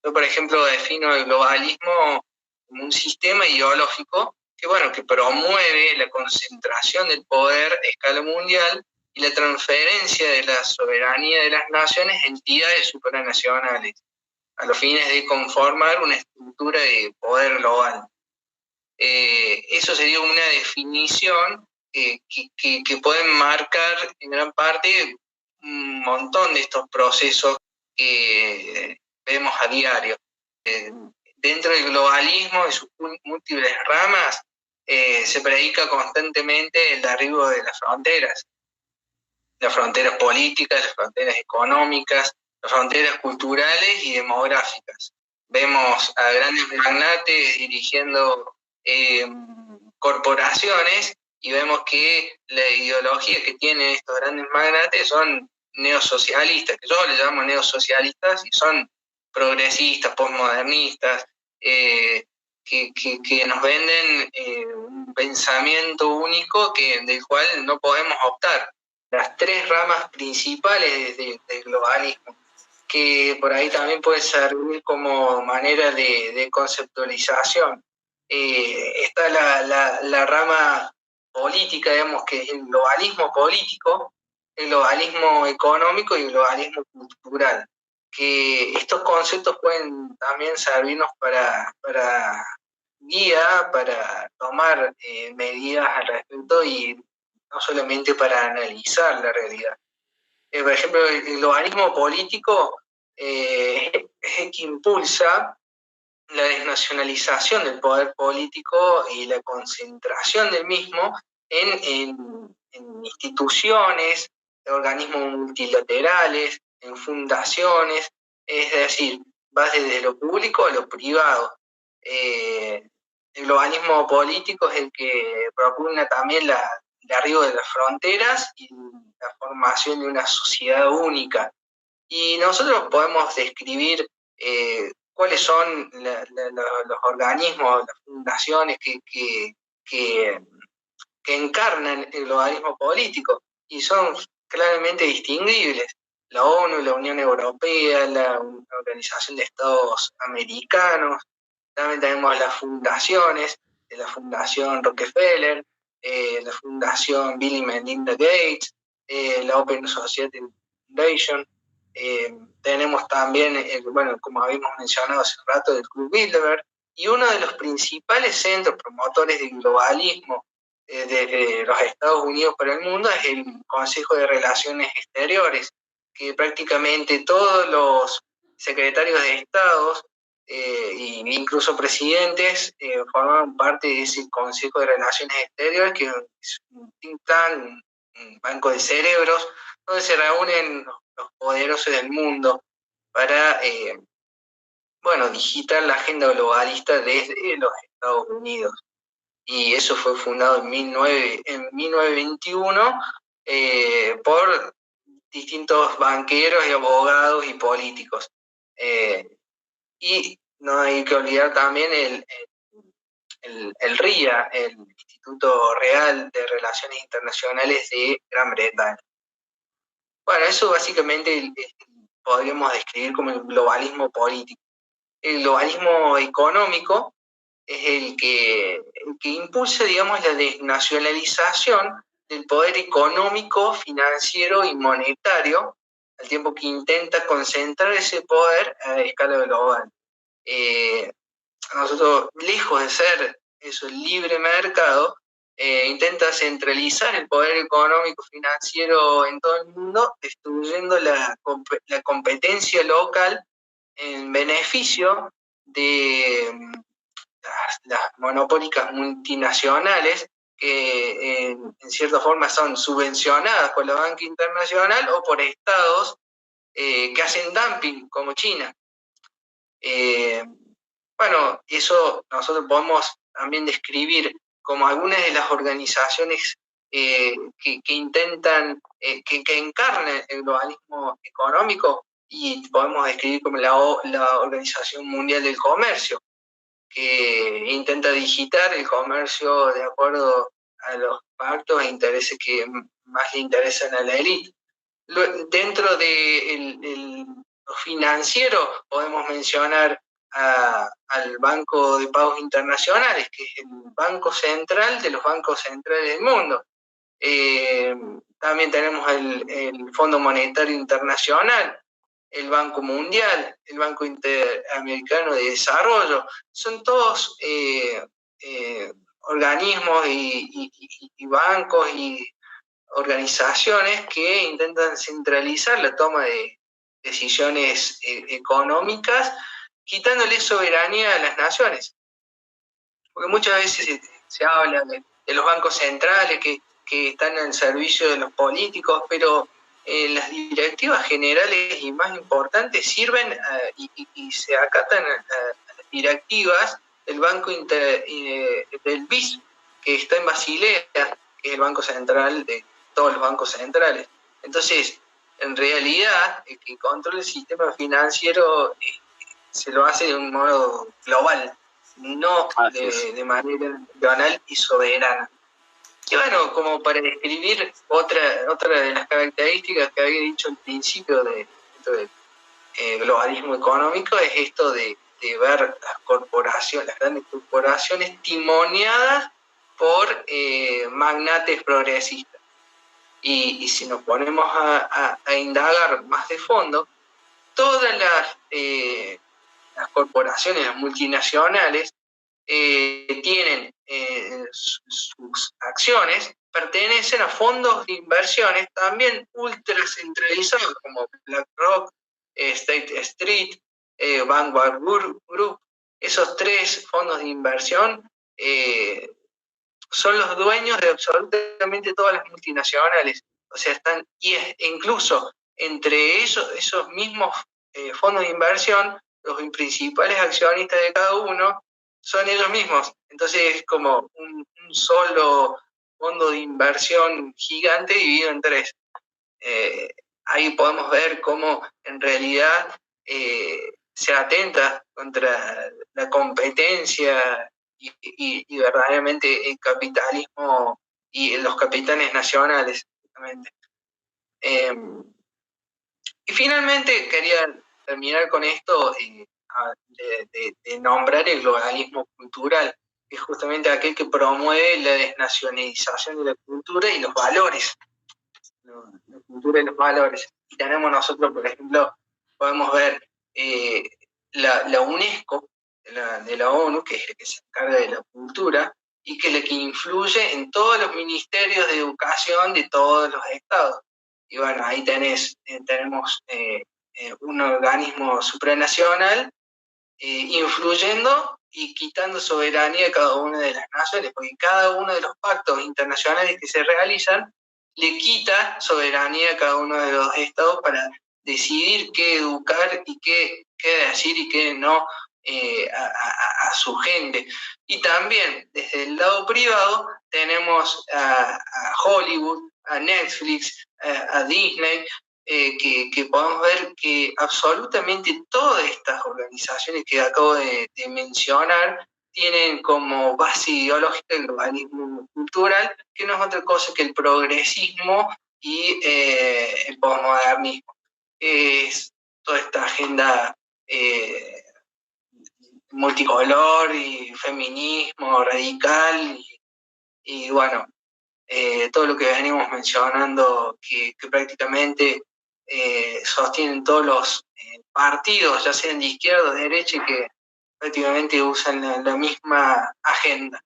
Yo, por ejemplo, defino el globalismo como un sistema ideológico que promueve la concentración del poder a escala mundial y la transferencia de la soberanía de las naciones a entidades supranacionales, a los fines de conformar una estructura de poder global. Eso sería una definición que pueden marcar en gran parte un montón de estos procesos que vemos a diario. Dentro del globalismo y sus múltiples ramas, se predica constantemente el derribo de las fronteras políticas, las fronteras económicas, las fronteras culturales y demográficas. Vemos a grandes magnates dirigiendo corporaciones y vemos que la ideología que tienen estos grandes magnates son neosocialistas, que yo les llamo neosocialistas, y son progresistas, postmodernistas, que nos venden un pensamiento único del cual no podemos optar. Las tres ramas principales del globalismo, que por ahí también puede servir como manera de conceptualización. Está la rama política, digamos, que es el globalismo político, el globalismo económico y el globalismo cultural. Que estos conceptos pueden también servirnos para guía, para tomar medidas al respecto y no solamente para analizar la realidad. Por ejemplo, el globalismo político es el que impulsa la desnacionalización del poder político y la concentración del mismo en instituciones, en organismos multilaterales, en fundaciones, es decir, va desde lo público a lo privado. El globalismo político es el que propugna también el arribo de las fronteras y la formación de una sociedad única. Y nosotros podemos describir cuáles son los organismos, las fundaciones que encarnan el globalismo político y son claramente distinguibles. La ONU, la Unión Europea, la Organización de Estados Americanos, también tenemos las fundaciones, la Fundación Rockefeller, la Fundación Bill y Melinda Gates, la Open Society Foundation. Tenemos también, como habíamos mencionado hace un rato, el Club Bilderberg, y uno de los principales centros promotores del globalismo desde los Estados Unidos para el mundo es el Consejo de Relaciones Exteriores, que prácticamente todos los secretarios de Estados e incluso presidentes forman parte de ese Consejo de Relaciones Exteriores, que es un think tank, un banco de cerebros, donde se reúnen los poderosos del mundo para digitar la agenda globalista desde los Estados Unidos. Y eso fue fundado en 1921 por distintos banqueros y abogados y políticos. Y no hay que olvidar también el RIA, el Instituto Real de Relaciones Internacionales de Gran Bretaña. Bueno, eso básicamente podríamos describir como el globalismo político. El globalismo económico es el que impulsa, digamos, la desnacionalización del poder económico, financiero y monetario, al tiempo que intenta concentrar ese poder a escala global. Nosotros, lejos de ser eso, el libre mercado, intenta centralizar el poder económico financiero en todo el mundo, destruyendo la competencia local en beneficio de las monopólicas multinacionales que en cierta forma son subvencionadas por la banca internacional o por estados que hacen dumping, como China. Eso nosotros podemos también describir como algunas de las organizaciones que intentan, que encarnan el globalismo económico, y podemos describir como la Organización Mundial del Comercio, que intenta digitar el comercio de acuerdo a los pactos e intereses que más le interesan a la élite. Dentro del lo financiero podemos mencionar al Banco de Pagos Internacionales, que es el banco central de los bancos centrales del mundo. También tenemos el Fondo Monetario Internacional, el Banco Mundial, el Banco Interamericano de Desarrollo. Son todos organismos y bancos y organizaciones que intentan centralizar la toma de decisiones económicas, quitándole soberanía a las naciones. Porque muchas veces se habla de los bancos centrales que están al servicio de los políticos, pero las directivas generales y más importantes sirven y se acatan a las directivas del Banco del BIS, que está en Basilea, que es el Banco Central de todos los bancos centrales. Entonces, en realidad, el que controla el sistema financiero se lo hace de un modo global, no de manera regional y soberana. Y bueno, como para describir otra de las características que había dicho al principio del globalismo económico, es esto de ver las corporaciones, las grandes corporaciones timoneadas por magnates progresistas. Y si nos ponemos a indagar más de fondo, todas las corporaciones, las multinacionales, tienen sus acciones, pertenecen a fondos de inversiones también ultra centralizados como BlackRock, State Street, Vanguard Group. Esos tres fondos de inversión son los dueños de absolutamente todas las multinacionales. O sea, están, incluso entre esos mismos fondos de inversión, los principales accionistas de cada uno son ellos mismos. Entonces es como un solo fondo de inversión gigante dividido en tres. Ahí podemos ver cómo en realidad se atenta contra la competencia y verdaderamente el capitalismo y los capitanes nacionales. Y finalmente quería terminar con esto de nombrar el globalismo cultural, que es justamente aquel que promueve la desnacionalización de la cultura y los valores. La cultura y los valores. Y tenemos nosotros, por ejemplo, podemos ver la UNESCO, de la ONU, que es la que se encarga de la cultura, y que es la que influye en todos los ministerios de educación de todos los estados. Y bueno, ahí tenemos un organismo supranacional influyendo y quitando soberanía a cada una de las naciones, porque cada uno de los pactos internacionales que se realizan le quita soberanía a cada uno de los estados para decidir qué educar y qué decir y qué no a su gente. Y también desde el lado privado tenemos a Hollywood, a Netflix, a Disney, que podemos ver que absolutamente todas estas organizaciones que acabo de mencionar tienen como base ideológica el globalismo cultural, que no es otra cosa que el progresismo y el posmodernismo. Es toda esta agenda multicolor y feminismo radical y bueno, todo lo que venimos mencionando que prácticamente sostienen todos los partidos, ya sean de izquierda o de derecha, y que prácticamente usan la misma agenda.